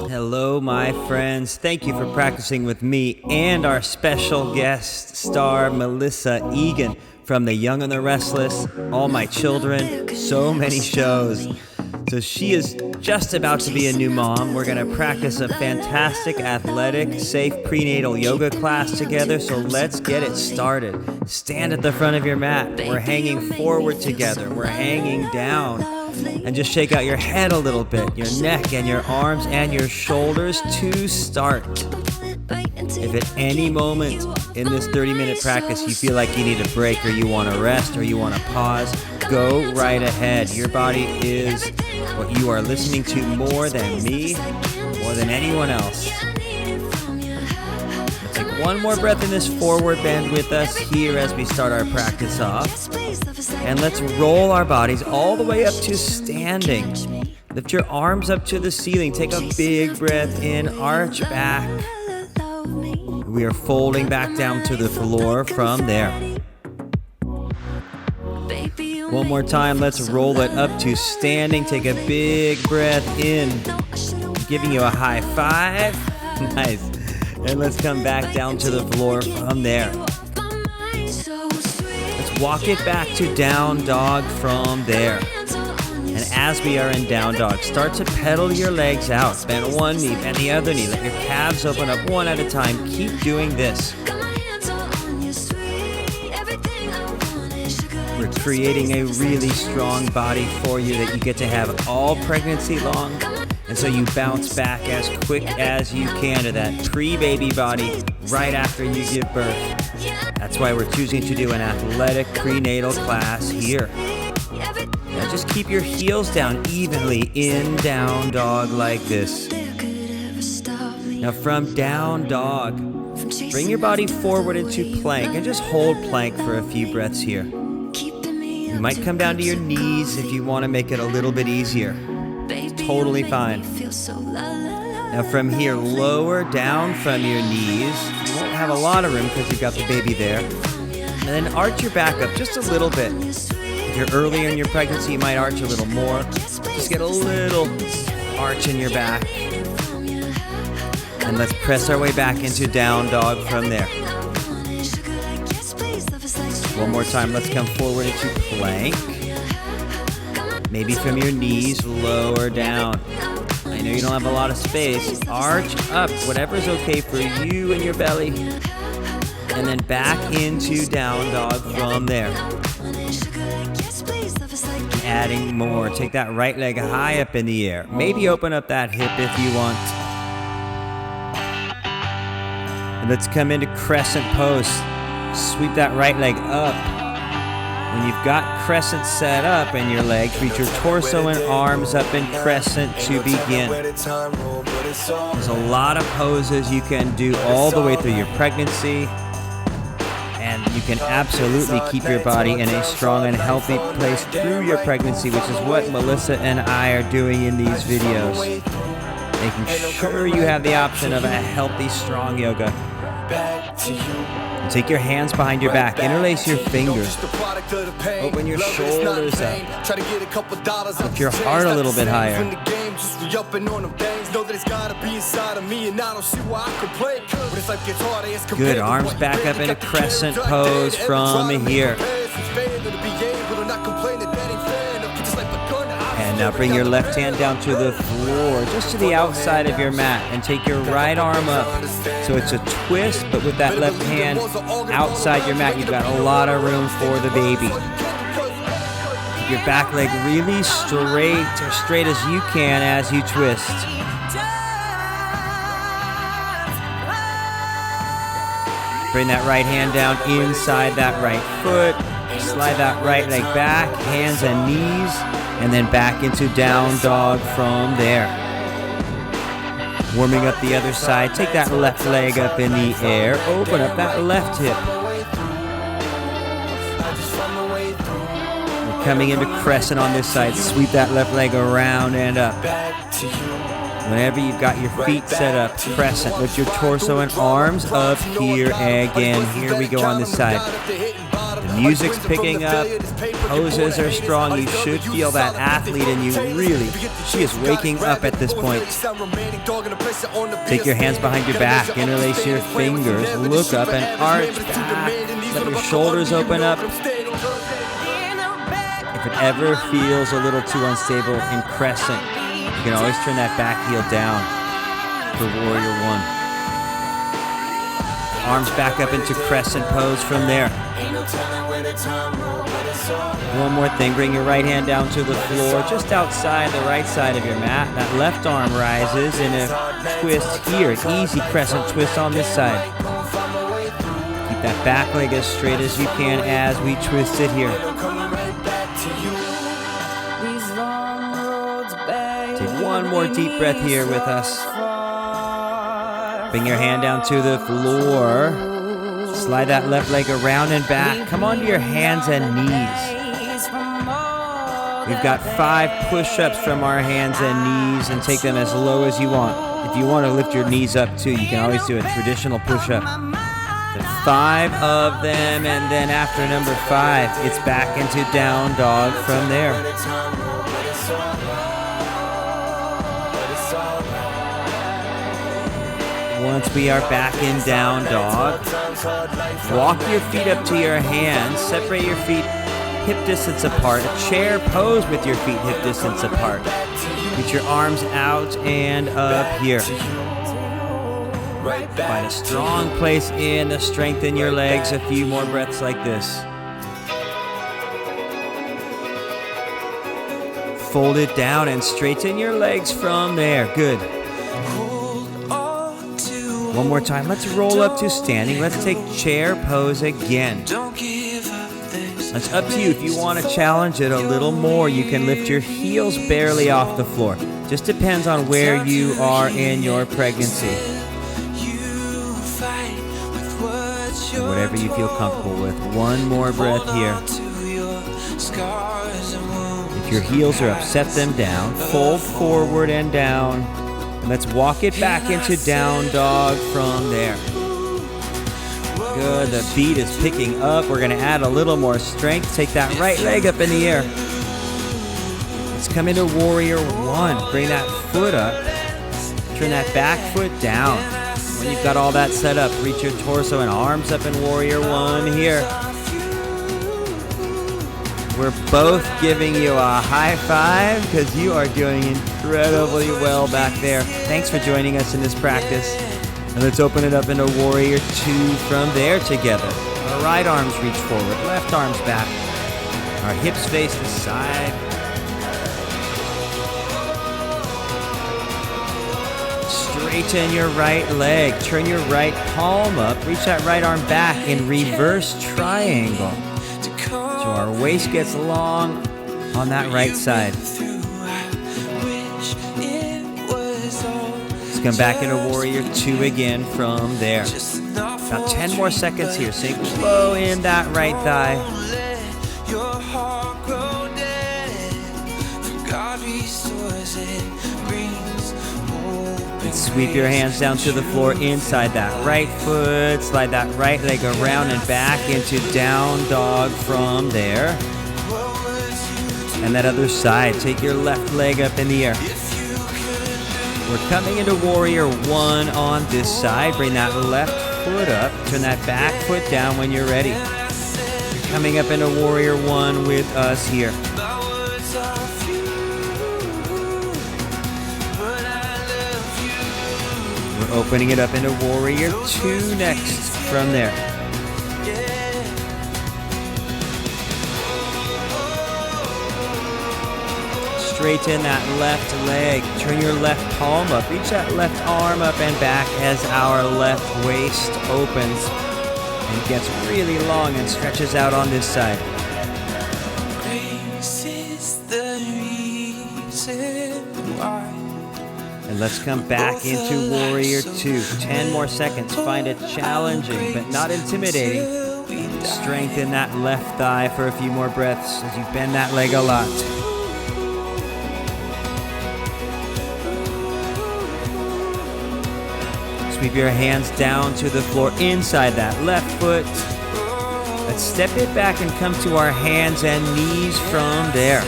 Hello, my friends. Thank you for practicing with me and our special guest star, Melissa Egan, from The Young and the Restless, All My Children, so many shows. So she is just about to be a new mom. We're going to practice a fantastic, athletic, safe prenatal yoga class together. So let's get it started. Stand at the front of your mat. We're hanging forward together. We're hanging down. And just shake out your head a little bit, your neck and your arms and your shoulders to start. If at any moment in this 30-minute practice you feel like you need a break or you want to rest or you want to pause, go right ahead. Your body is what you are listening to more than me, more than anyone else. Let's take one more breath in this forward bend with us here as we start our practice off. And let's roll our bodies all the way up to standing. Lift your arms up to the ceiling. Take a big breath in, arch back. We are folding back down to the floor from there. One more time, let's roll it up to standing. Take a big breath in. I'm giving you a high five. Nice. And let's come back down to the floor from there. Let's walk it back to down dog from there. And as we are in down dog, start to pedal your legs out. Bend one knee, bend the other knee. Let your calves open up one at a time. Keep doing this. We're creating a really strong body for you that you get to have all pregnancy long. And so you bounce back as quick as you can to that pre-baby body right after you give birth. That's why we're choosing to do an athletic prenatal class here. Now just keep your heels down evenly in down dog like this. Now from down dog, bring your body forward into plank and just hold plank for a few breaths here. You might come down to your knees if you want to make it a little bit easier. Totally fine. Now from here, lower down from your knees. You won't have a lot of room because you've got the baby there. And then arch your back up just a little bit. If you're earlier in your pregnancy, you might arch a little more. Just get a little arch in your back. And let's press our way back into down dog from there. One more time, let's come forward into plank. Maybe from your knees, lower down. I know you don't have a lot of space. Arch up, whatever's okay for you and your belly. And then back into down dog from there. And adding more. Take that right leg high up in the air. Maybe open up that hip if you want. And let's come into Crescent Post. Sweep that right leg up. When you've got crescent set up in your legs, reach your torso and arms up in crescent to begin. There's a lot of poses you can do all the way through your pregnancy. And you can absolutely keep your body in a strong and healthy place through your pregnancy, which is what Melissa and I are doing in these videos. Making sure you have the option of a healthy, strong yoga. Take your hands behind your back, interlace your fingers, open your shoulders up, lift your heart a little bit higher. Good, arms back up into Crescent Pose from here. And now bring your left hand down to the floor, just to the outside of your mat, and take your right arm up. So it's a twist, but with that left hand outside your mat, you've got a lot of room for the baby. Keep your back leg really straight, or straight as you can as you twist. Bring that right hand down inside that right foot. Slide that right leg back, hands and knees, and then back into down dog from there. Warming up the other side, take that left leg up in the air, open up that left hip. We're coming into crescent on this side, sweep that left leg around and up. Whenever you've got your feet set up, crescent, lift your torso and arms up here again. Here we go on this side. The music's picking up. Poses are strong. You should feel that athlete in you. Really, she is waking up at this point. Take your hands behind your back. Interlace your fingers. Look up and arch back. Let your shoulders open up. If it ever feels a little too unstable in Crescent, you can always turn that back heel down for Warrior One. Arms back up into Crescent Pose from there. One more thing, bring your right hand down to the floor, just outside the right side of your mat. That left arm rises in a twist here, an easy Crescent twist on this side. Keep that back leg as straight as you can as we twist it here. Take one more deep breath here with us. Bring your hand down to the floor. Slide that left leg around and back. Come onto your hands and knees. We've got 5 push-ups from our hands and knees, and take them as low as you want. If you want to lift your knees up too, you can always do a traditional push-up. 5 of them, and then after number 5, it's back into down dog from there. Once we are back in down dog, walk your feet up to your hands, separate your feet hip distance apart, a chair pose with your feet hip distance apart. Get your arms out and up here. Find a strong place in the strength in your legs, a few more breaths like this. Fold it down and straighten your legs from there. Good. One more time. Let's roll up to standing. Let's take chair pose again. It's up to you. If you want to challenge it a little more, you can lift your heels barely off the floor. Just depends on where you are in your pregnancy. Whatever you feel comfortable with. One more breath here. If your heels are up, set them down. Fold forward and down. And let's walk it back into down dog from there. Good. The beat is picking up. We're going to add a little more strength. Take that right leg up in the air. Let's come into Warrior One. Bring that foot up. Turn that back foot down. When you've got all that set up, reach your torso and arms up in Warrior One here. We're both giving you a high five because you are doing incredibly well back there. Thanks for joining us in this practice. And let's open it up into Warrior Two from there together. Our right arms reach forward, left arms back. Our hips face the side. Straighten your right leg. Turn your right palm up. Reach that right arm back in reverse triangle. So our waist gets long on that right side. Let's come back into Warrior Two again from there. About 10 more seconds here. Sink low in that right thigh. And sweep your hands down to the floor inside that right foot. Slide that right leg around and back into down dog from there. And that other side, take your left leg up in the air. We're coming into Warrior One on this side. Bring that left foot up. Turn that back foot down when you're ready. You're coming up into Warrior One with us here. We're opening it up into Warrior Two next from there. Straighten that left leg. Turn your left palm up. Reach that left arm up and back as our left waist opens and gets really long and stretches out on this side. And let's come back into Warrior Two. 10 more seconds. Find it challenging but not intimidating. Strengthen that left thigh for a few more breaths as you bend that leg a lot. Sweep your hands down to the floor inside that left foot. Let's step it back and come to our hands and knees from there.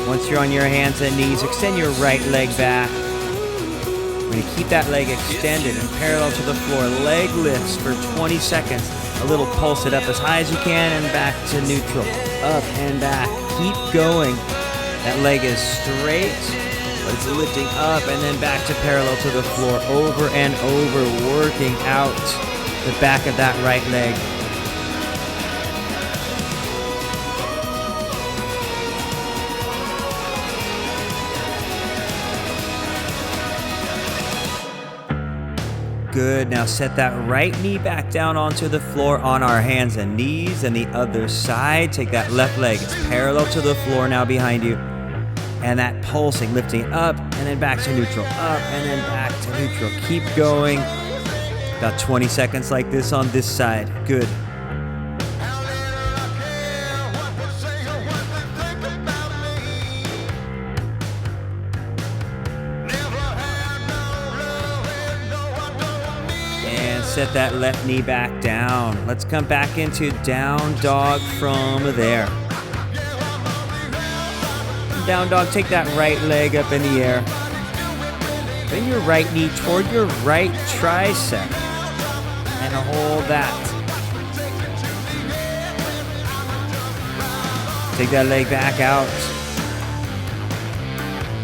Once you're on your hands and knees, extend your right leg back. We're going to keep that leg extended and parallel to the floor. Leg lifts for 20 seconds. A little pulse it up as high as you can and back to neutral. Up and back. Keep going. That leg is straight, but it's lifting up and then back to parallel to the floor. Over and over, working out the back of that right leg. Good. Now set that right knee back down onto the floor on our hands and knees, and the other side. Take that left leg. It's parallel to the floor now behind you. And that pulsing, lifting up and then back to neutral. Up and then back to neutral. Keep going. About 20 seconds like this on this side. Good. Set that left knee back down. Let's come back into down dog from there. Down dog, take that right leg up in the air. Bring your right knee toward your right tricep and hold that. Take that leg back out.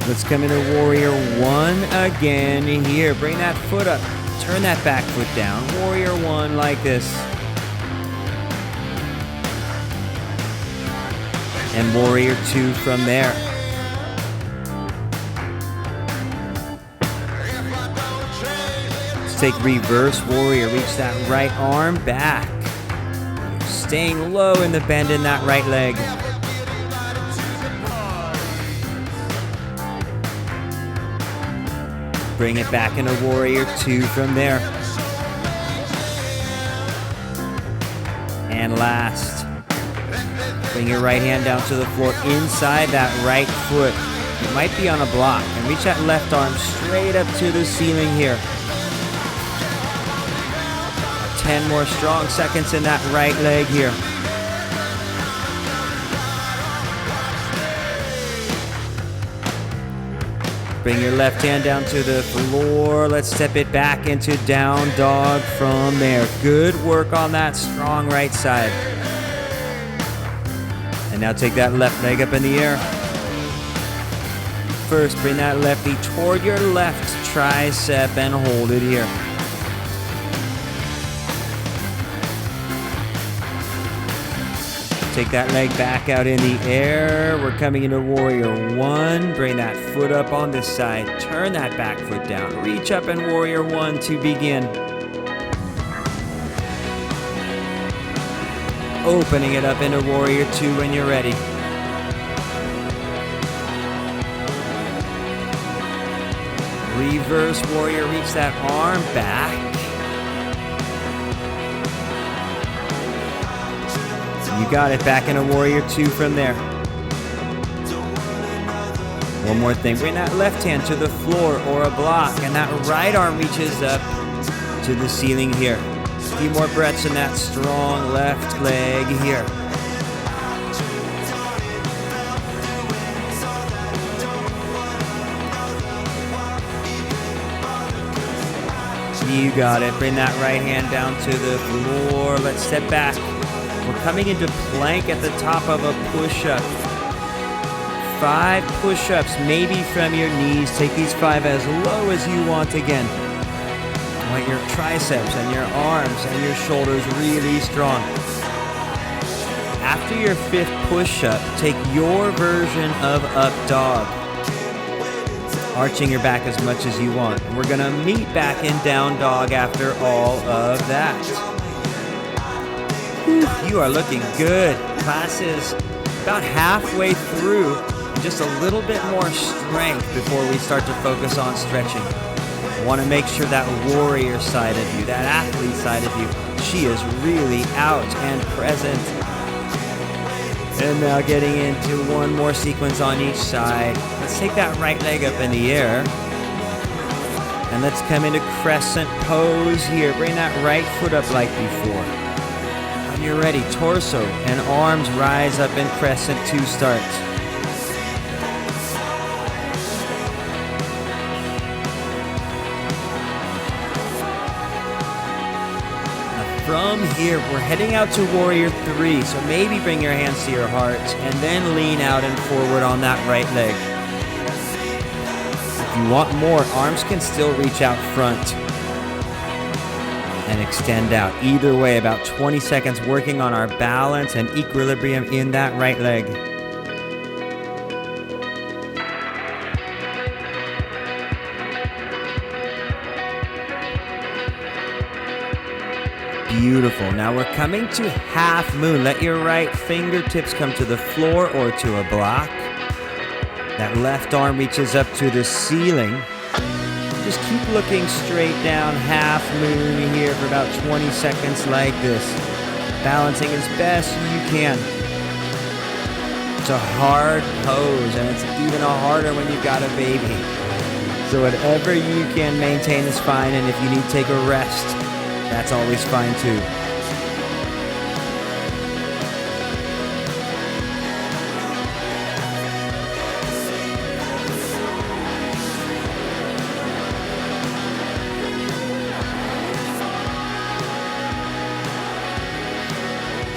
Let's come into warrior one again here. Bring that foot up. Turn that back foot down. Warrior one like this. And warrior two from there. Let's take reverse warrior. Reach that right arm back. Staying low in the bend in that right leg. Bring it back into warrior two from there. And last, bring your right hand down to the floor inside that right foot. It might be on a block. And reach that left arm straight up to the ceiling here. 10 more strong seconds in that right leg here. Bring your left hand down to the floor. Let's step it back into down dog from there. Good work on that strong right side. And now take that left leg up in the air. First, bring that left knee toward your left tricep and hold it here. Take that leg back out in the air. We're coming into warrior one. Bring that foot up on this side. Turn that back foot down. Reach up in warrior one to begin. Opening it up into warrior two when you're ready. Reverse warrior. Reach that arm back. You got it. Back into warrior two from there. One more thing. Bring that left hand to the floor or a block, and that right arm reaches up to the ceiling here. A few more breaths in that strong left leg here. You got it. Bring that right hand down to the floor. Let's step back. We're coming into plank at the top of a push-up. 5 push-ups, maybe from your knees. Take these 5 as low as you want again. I want your triceps and your arms and your shoulders really strong. After your 5th push-up, take your version of up dog. Arching your back as much as you want. We're gonna meet back in down dog after all of that. You are looking good. Class is about halfway through. Just a little bit more strength before we start to focus on stretching. I want to make sure that warrior side of you, that athlete side of you, she is really out and present. And now getting into one more sequence on each side. Let's take that right leg up in the air. And let's come into Crescent Pose here. Bring that right foot up like before. you're ready, torso and arms rise up in Crescent 2 start. From here, we're heading out to Warrior 3, so maybe bring your hands to your heart and then lean out and forward on that right leg. If you want more, arms can still reach out front and extend out. Either way, about 20 seconds working on our balance and equilibrium in that right leg. Beautiful. Now we're coming to half moon. Let your right fingertips come to the floor or to a block. That left arm reaches up to the ceiling. Just keep looking straight down, half moon here for about 20 seconds like this. Balancing as best you can. It's a hard pose, and it's even harder when you've got a baby. So whatever you can maintain is fine, and if you need to take a rest, that's always fine too.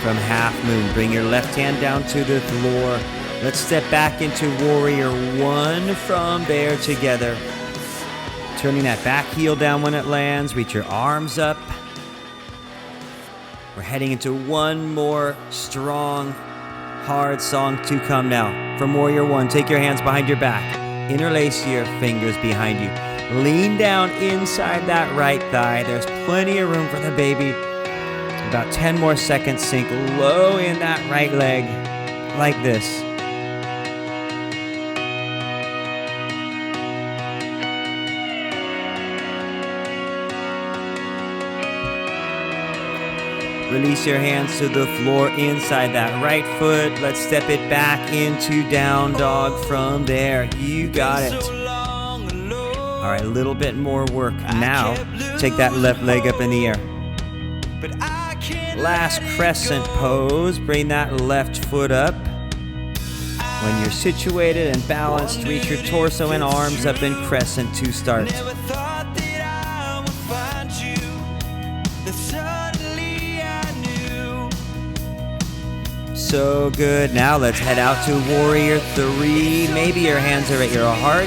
From half moon, bring your left hand down to the floor. Let's step back into Warrior 1 from there together. Turning that back heel down when it lands, reach your arms up. We're heading into one more strong, hard song to come now. From Warrior 1, take your hands behind your back. Interlace your fingers behind you. Lean down inside that right thigh. There's plenty of room for the baby. About 10 more seconds, sink low in that right leg, like this. Release your hands to the floor inside that right foot. Let's step it back into down dog from there. You got it. All right, a little bit more work. Now, take that left leg up in the air. Last Crescent Pose. Bring that left foot up. When you're situated and balanced, reach your torso and arms up in Crescent 2 start. So good. Now let's head out to Warrior 3. Maybe your hands are at your heart,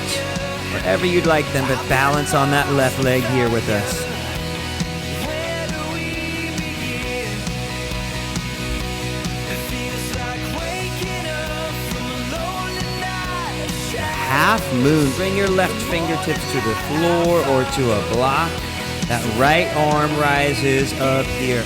wherever you'd like them, but balance on that left leg here with us. Half moon. Bring your left fingertips to the floor or to a block. That right arm rises up here.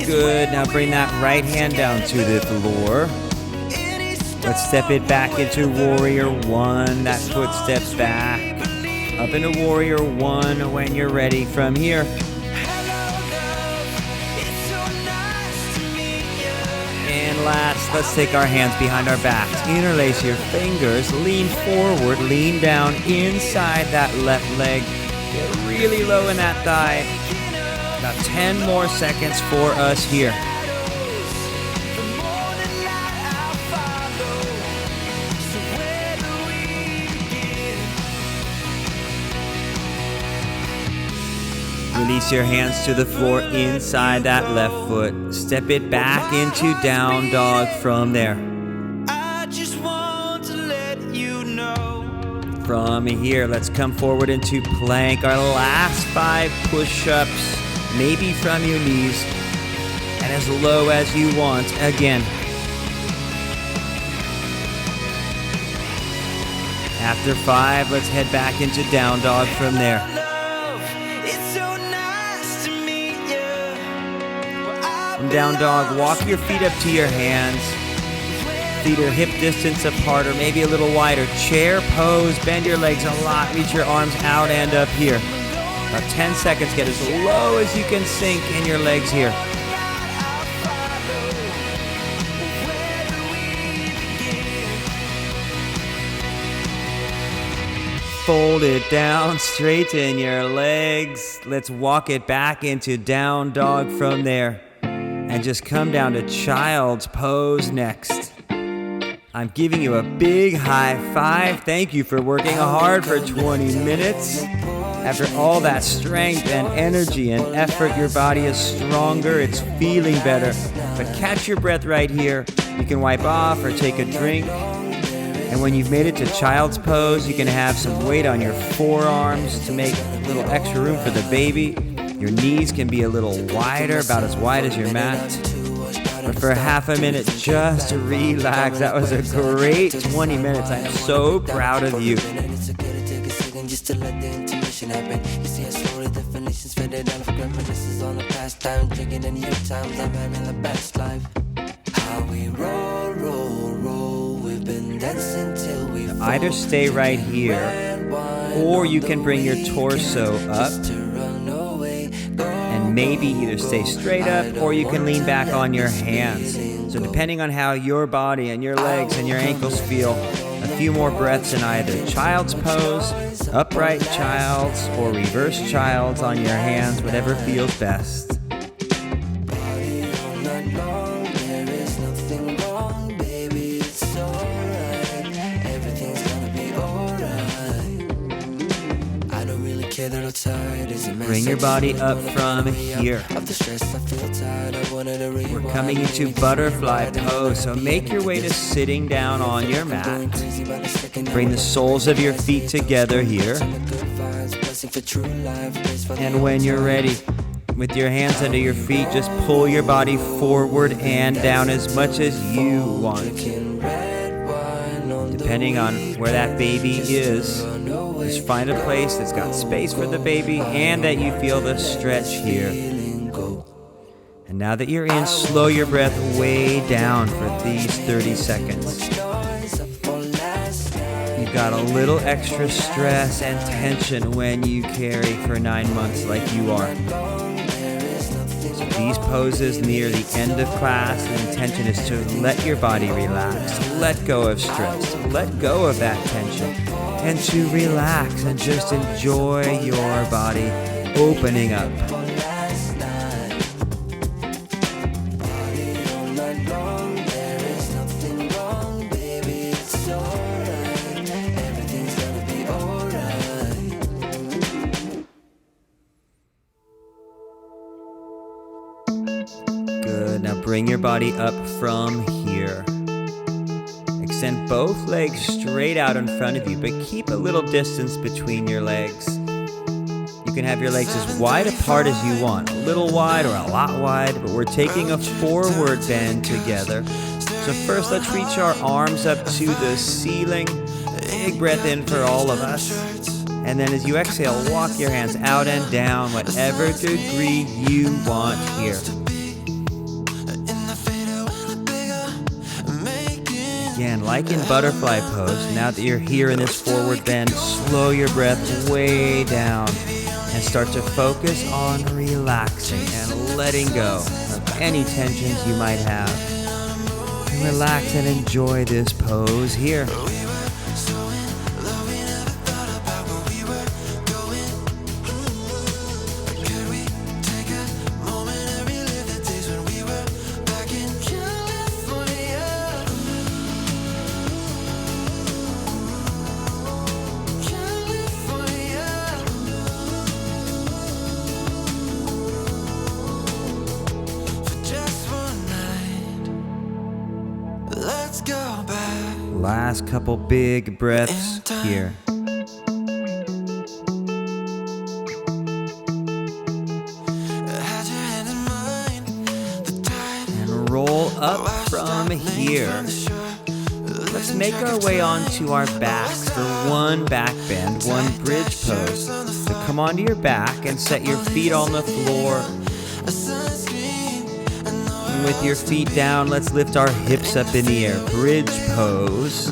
Good. Now bring that right hand down to the floor. Let's step it back into Warrior 1. That foot steps back. Up into Warrior 1 when you're ready. From here, and last, let's take our hands behind our backs. Interlace your fingers. Lean forward. Lean down inside that left leg. Get really low in that thigh. About 10 more seconds for us here. Release your hands to the floor inside that left foot. Step it back into down dog from there. I just want to let you know. From here, let's come forward into plank. Our last 5 push-ups, maybe from your knees, and as low as you want again. After 5, let's head back into down dog from there. From down dog, walk your feet up to your hands. Feet are hip distance apart or maybe a little wider. Chair pose, bend your legs a lot, reach your arms out and up here. About 10 seconds, get as low as you can sink in your legs here. Fold it down, straighten your legs. Let's walk it back into down dog from there. And just come down to child's pose next. I'm giving you a big high five. Thank you for working hard for 20 minutes. After all that strength and energy and effort, your body is stronger, it's feeling better. But catch your breath right here. You can wipe off or take a drink. And when you've made it to child's pose, you can have some weight on your forearms to make a little extra room for the baby. Your knees can be a little wider, about as wide as your mat. But for half a minute, just relax. That was a great 20 minutes. I'm so proud of you. Either stay right here, or you can bring your torso up and maybe either stay straight up, or you can lean back on your hands. So depending on how your body and your legs and your ankles feel, a few more breaths in either child's pose, upright child's, or reverse child's on your hands, whatever feels best. Bring your body up from here. We're coming into butterfly pose, so make your way to sitting down on your mat. Bring the soles of your feet together here. And when you're ready, with your hands under your feet, just pull your body forward and down as much as you want. Depending on where that baby is, just find a place that's got space for the baby and that you feel the stretch here. And now that you're in, slow your breath way down for these 30 seconds. You've got a little extra stress and tension when you carry for 9 months like you are. So these poses near the end of class, the intention is to let your body relax, let go of stress, let go of that tension, and to relax and just enjoy your body opening up. Good, now bring your body up from here. Extend both legs straight out in front of you, but keep a little distance between your legs. You can have your legs as wide apart as you want, a little wide or a lot wide, but we're taking a forward bend together. So first, let's reach our arms up to the ceiling. Big breath in for all of us. And then as you exhale, walk your hands out and down, whatever degree you want here. Again, like in butterfly pose, now that you're here in this forward bend, slow your breath way down and start to focus on relaxing and letting go of any tensions you might have. And relax and enjoy this pose here. Last couple big breaths here. And roll up from here. Let's make our way onto our backs for one back bend, one bridge pose. So come onto your back and set your feet on the floor. With your feet down, let's lift our hips up in the air. Bridge pose.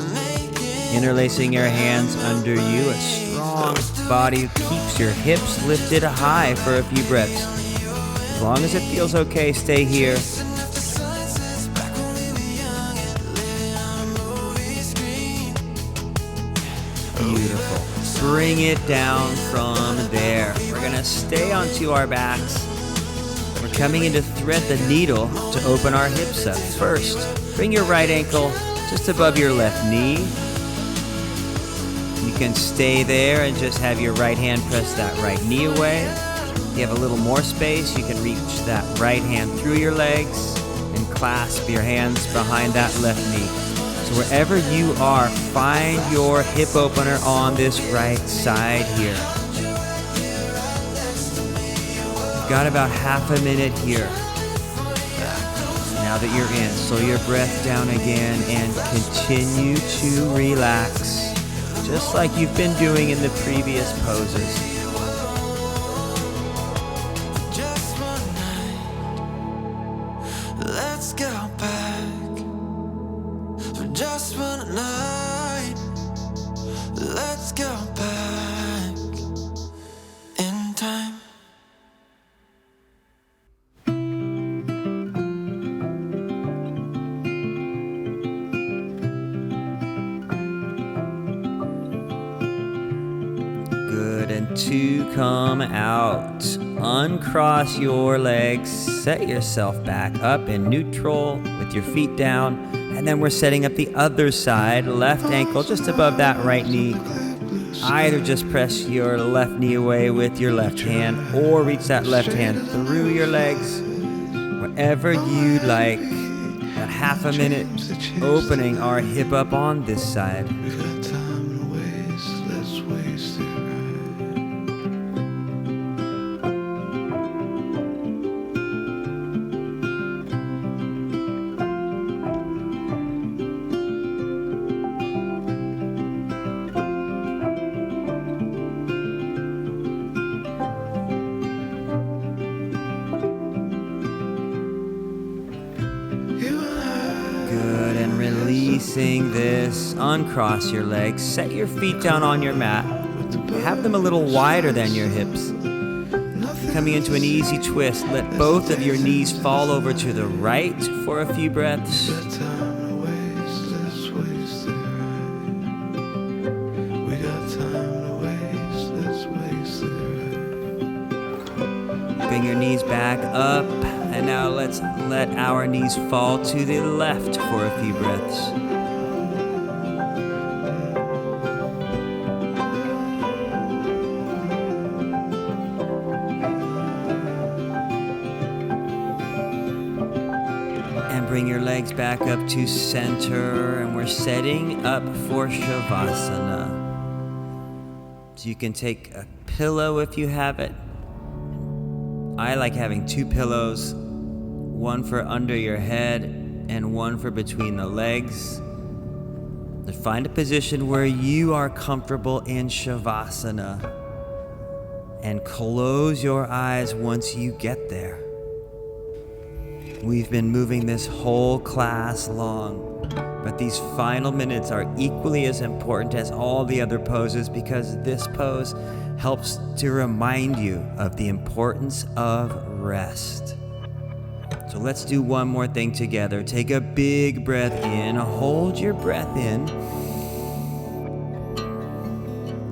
Interlacing your hands under you, a strong body keeps your hips lifted high for a few breaths. As long as it feels okay, stay here. Beautiful. Bring it down from there. We're gonna stay onto our backs. We're coming in to thread the needle to open our hips up. First, bring your right ankle just above your left knee. You can stay there and just have your right hand press that right knee away. If you have a little more space, you can reach that right hand through your legs and clasp your hands behind that left knee. So wherever you are, find your hip opener on this right side here. You've got about half a minute here. Now that you're in, slow your breath down again and continue to relax, just like you've been doing in the previous poses. Just one night, let's go back. For just one night, let's go back in time. Good, and two, come out. Uncross your legs, set yourself back up in neutral with your feet down, and then we're setting up the other side, left ankle just above that right knee. Either just press your left knee away with your left hand or reach that left hand through your legs, wherever you'd like. About half a minute opening our hip up on this side. We got time to waste, let's waste it. Good, and releasing this, uncross your legs, set your feet down on your mat, have them a little wider than your hips. Coming into an easy twist, let both of your knees fall over to the right for a few breaths. Bring your knees back up, and now let's let our knees fall to the left for a few breaths. And bring your legs back up to center, and we're setting up for Shavasana. So you can take a pillow if you have it. I like having two pillows, one for under your head and one for between the legs. But find a position where you are comfortable in Shavasana and close your eyes once you get there. We've been moving this whole class long, but these final minutes are equally as important as all the other poses because this pose helps to remind you of the importance of rest. So let's do one more thing together. Take a big breath in, hold your breath in,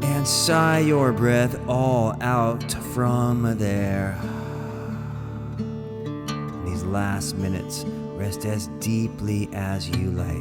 and sigh your breath all out from there. In these last minutes, rest as deeply as you like.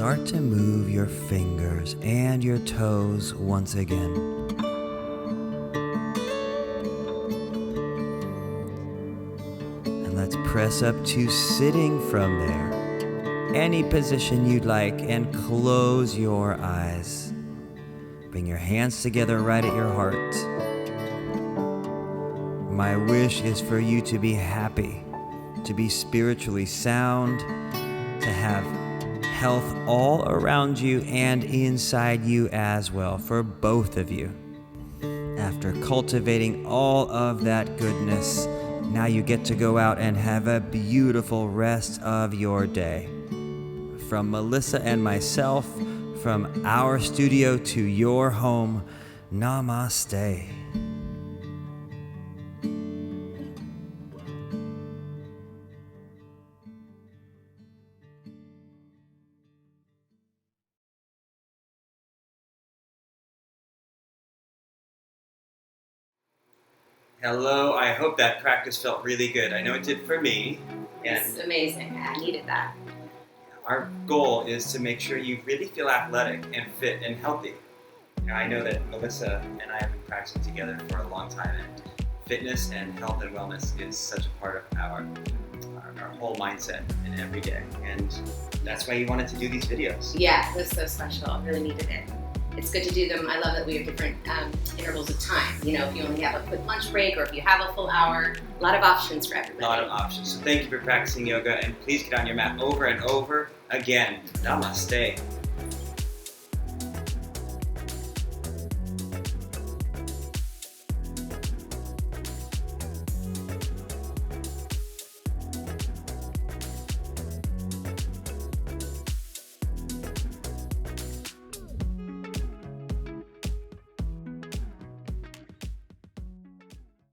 start to move your fingers and your toes once again. And let's press up to sitting from there. Any position you'd like, and close your eyes. Bring your hands together right at your heart. My wish is for you to be happy, to be spiritually sound, to have health all around you and inside you as well, for both of you. After cultivating all of that goodness, now you get to go out and have a beautiful rest of your day. From Melissa and myself, from our studio to your home, namaste. Hello, I hope that practice felt really good. I know it did for me. It's amazing. I needed that. Our goal is to make sure you really feel athletic and fit and healthy. Now, I know that Melissa and I have been practicing together for a long time, and fitness and health and wellness is such a part of our whole mindset in every day. And that's why you wanted to do these videos. Yeah, it was so special. I really needed it. It's good to do them. I love that we have different intervals of time. You know, if you only have a quick lunch break or if you have a full hour, a lot of options for everybody. A lot of options. So thank you for practicing yoga, and please get on your mat over and over again. Namaste.